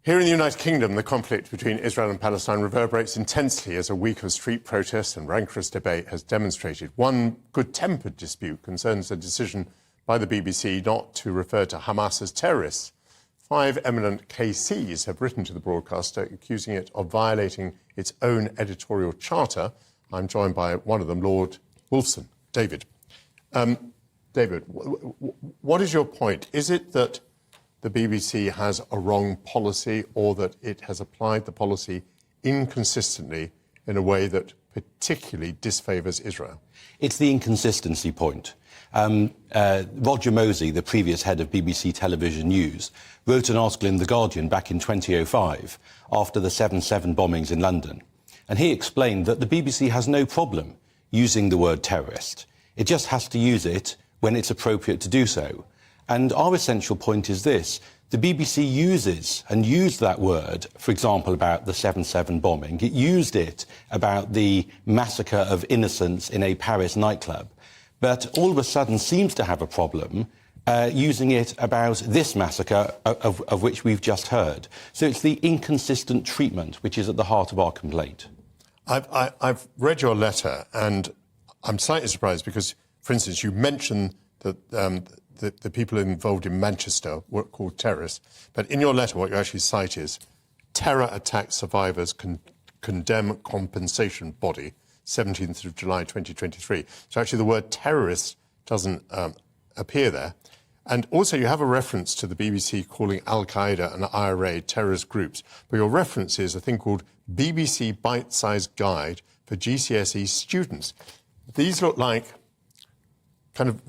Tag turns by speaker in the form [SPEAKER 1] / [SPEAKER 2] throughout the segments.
[SPEAKER 1] Here in the United Kingdom, the conflict between Israel and Palestine reverberates intensely as a week of street protests and rancorous debate has demonstrated. One good-tempered dispute concerns a decision by the BBC not to refer to Hamas as terrorists. 5 eminent KCs have written to the broadcaster accusing it of violating its own editorial charter. I'm joined by one of them, Lord Wolfson. David. David, what is your point? Is it that the BBC has a wrong policy, or that it has applied the policy inconsistently in a way that particularly disfavours Israel?
[SPEAKER 2] It's the inconsistency point. Roger Mosey, the previous head of BBC Television News, wrote an article in The Guardian back in 2005 after the 7/7 bombings in London. And he explained that the BBC has no problem using the word terrorist. It just has to use it when it's appropriate to do so. And our essential point is this: the BBC used that word, for example, about the 7/7 bombing. It used it about the massacre of innocents in a Paris nightclub, but all of a sudden seems to have a problem using it about this massacre of which we've just heard. So it's the inconsistent treatment which is at the heart of our complaint.
[SPEAKER 1] I've read your letter, and I'm slightly surprised because, for instance, you mentioned that the people involved in Manchester were called terrorists. But in your letter, what you actually cite is Terror Attack Survivors Condemn Compensation Body, 17th of July 2023. So actually the word terrorist doesn't appear there. And also you have a reference to the BBC calling Al-Qaeda and IRA terrorist groups. But your reference is a thing called BBC Bite-Sized Guide for GCSE Students. These look like kind of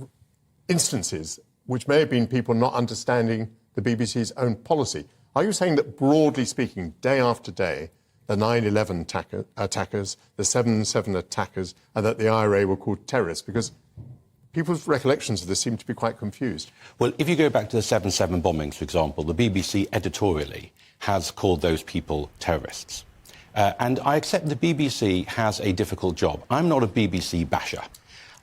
[SPEAKER 1] instances which may have been people not understanding the BBC's own policy. Are you saying that, broadly speaking, day after day, the 9/11 attackers, the 7/7 attackers, and that the IRA were called terrorists? Because people's recollections of this seem to be quite confused.
[SPEAKER 2] Well, if you go back to the 7/7 bombings, for example, the BBC editorially has called those people terrorists. And I accept the BBC has a difficult job. I'm not a BBC basher.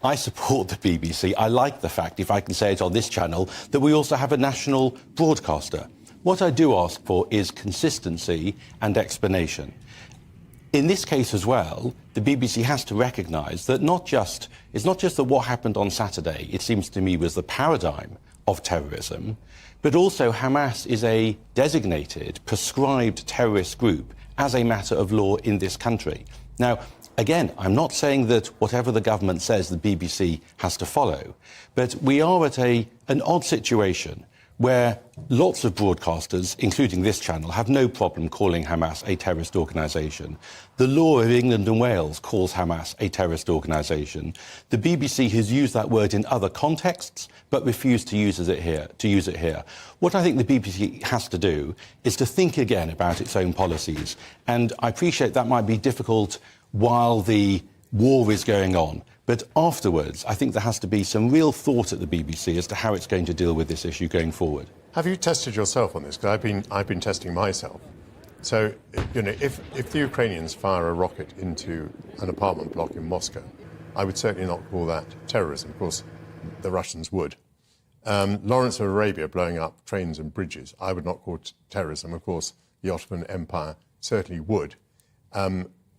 [SPEAKER 2] I support the BBC. I like the fact, if I can say it on this channel, that we also have a national broadcaster. What I do ask for is consistency and explanation. In this case as well, the BBC has to recognise that it's not just that what happened on Saturday, it seems to me, was the paradigm of terrorism, but also Hamas is a designated, prescribed terrorist group as a matter of law in this country. Now, again, I'm not saying that whatever the government says the BBC has to follow, but we are at an odd situation where lots of broadcasters, including this channel, have no problem calling Hamas a terrorist organisation. The law of England and Wales calls Hamas a terrorist organisation. The BBC has used that word in other contexts, but refused to use it here. What I think the BBC has to do is to think again about its own policies. And I appreciate that might be difficult while the war is going on. But afterwards, I think there has to be some real thought at the BBC as to how it's going to deal with this issue going forward.
[SPEAKER 1] Have you tested yourself on this? Because I've been testing myself. So, you know, if the Ukrainians fire a rocket into an apartment block in Moscow, I would certainly not call that terrorism. Of course, the Russians would. Lawrence of Arabia blowing up trains and bridges, I would not call terrorism. Of course, the Ottoman Empire certainly would.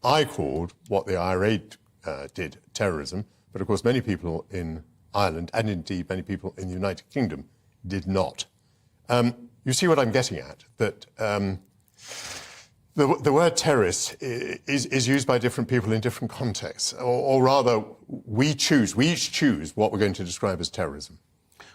[SPEAKER 1] I called what the IRA did terrorism, but of course many people in Ireland, and indeed many people in the United Kingdom, did not. You see what I'm getting at? That the word terrorist is used by different people in different contexts, or rather we each choose what we're going to describe as terrorism.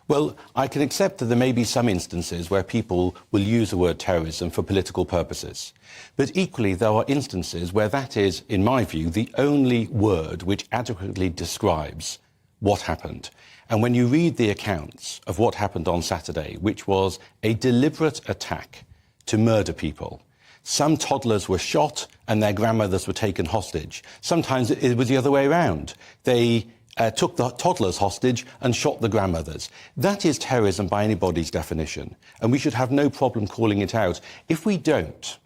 [SPEAKER 2] Well, I can accept that there may be some instances where people will use the word terrorism for political purposes. But equally, there are instances where that is, in my view, the only word which adequately describes what happened. And when you read the accounts of what happened on Saturday, which was a deliberate attack to murder people, some toddlers were shot and their grandmothers were taken hostage. Sometimes it was the other way around. They took the toddlers hostage and shot the grandmothers. That is terrorism by anybody's definition, and we should have no problem calling it out. If we don't,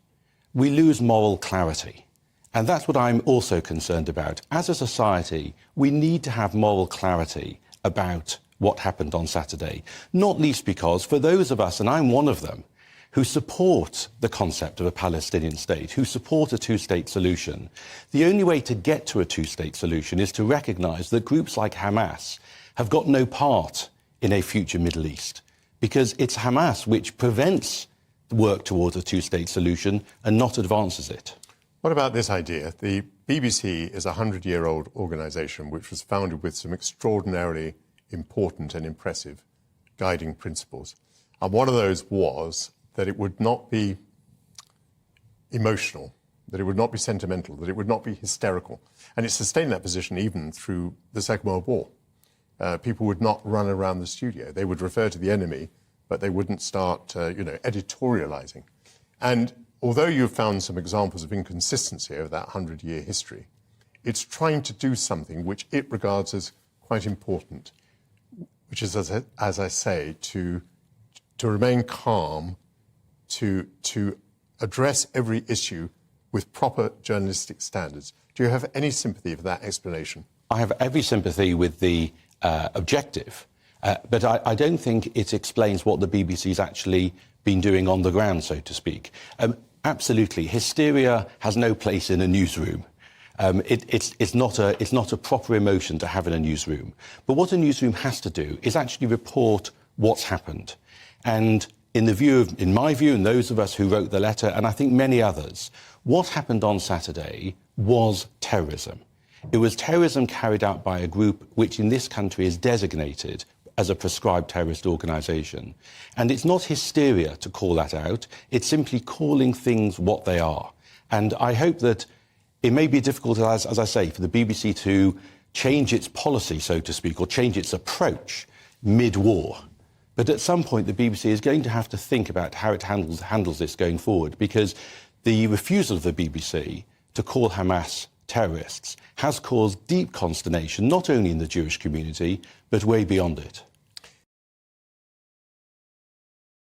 [SPEAKER 2] we lose moral clarity. And that's what I'm also concerned about. As a society, we need to have moral clarity about what happened on Saturday, not least because for those of us, and I'm one of them, who support the concept of a Palestinian state, who support a two-state solution, the only way to get to a two-state solution is to recognise that groups like Hamas have got no part in a future Middle East, because it's Hamas which prevents work towards a two-state solution and not advances it.
[SPEAKER 1] What about this idea? The BBC is a 100-year-old organisation which was founded with some extraordinarily important and impressive guiding principles. And one of those was that it would not be emotional, that it would not be sentimental, that it would not be hysterical. And it sustained that position even through the Second World War. People would not run around the studio. They would refer to the enemy, but they wouldn't start, editorializing. And although you've found some examples of inconsistency over that 100-year history, it's trying to do something which it regards as quite important, which is, as I say, to remain calm, to address every issue with proper journalistic standards. Do you have any sympathy for that explanation?
[SPEAKER 2] I have every sympathy with the objective, but I don't think it explains what the BBC's actually been doing on the ground, so to speak. Absolutely, hysteria has no place in a newsroom. It's not a proper emotion to have in a newsroom. But what a newsroom has to do is actually report what's happened. And in my view, and those of us who wrote the letter, and I think many others, what happened on Saturday was terrorism. It was terrorism carried out by a group which in this country is designated as a proscribed terrorist organisation. And it's not hysteria to call that out, it's simply calling things what they are. And I hope that it may be difficult, as I say, for the BBC to change its policy, so to speak, or change its approach mid-war. But at some point, the BBC is going to have to think about how it handles this going forward, because the refusal of the BBC to call Hamas terrorists has caused deep consternation, not only in the Jewish community, but way beyond it.